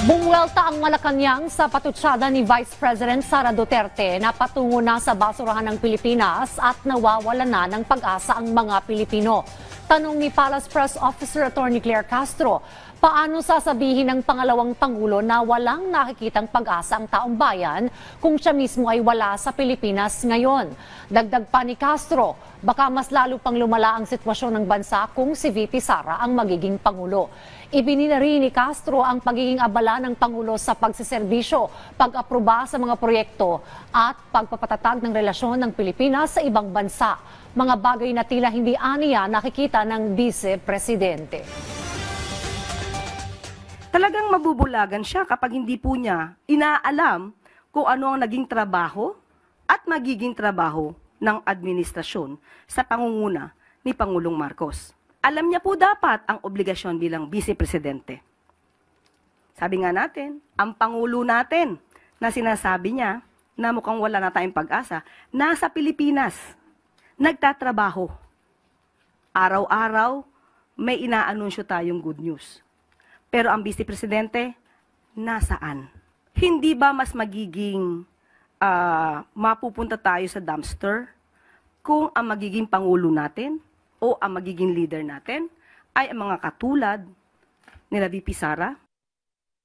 Bumuwelta ang Malacanang sa patutsada ni Vice President Sara Duterte na patungo na sa basurahan ng Pilipinas at nawawala na ng pag-asa ang mga Pilipino. Tanong ni Palace Press Officer Attorney Claire Castro, paano sasabihin ng pangalawang Pangulo na walang nakikitang pag-asa ang taong bayan kung siya mismo ay wala sa Pilipinas ngayon? Dagdag pa ni Castro, baka mas lalo pang lumala ang sitwasyon ng bansa kung si VP Sara ang magiging Pangulo. Ibinina rin ni Castro ang pagiging abala ng Pangulo sa pagsiserbisyo, pag-aproba sa mga proyekto at pagpapatatag ng relasyon ng Pilipinas sa ibang bansa. Mga bagay na tila hindi aniya nakikita ng Vice Presidente. Talagang mabubulagan siya kapag hindi po niya inaalam kung ano ang naging trabaho at magiging trabaho ng administrasyon sa pangunguna ni Pangulong Marcos. Alam niya po dapat ang obligasyon bilang Vice Presidente. Sabi nga natin, ang Pangulo natin na sinasabi niya na mukhang wala na tayong pag-asa, nasa Pilipinas, nagtatrabaho. Araw-araw, may inaanunsyo tayong good news. Pero ang Vice Presidente, nasaan? Hindi ba mas magiging mapupunta tayo sa dumpster kung ang magiging Pangulo natin o ang magiging leader natin ay ang mga katulad nila VP Sara,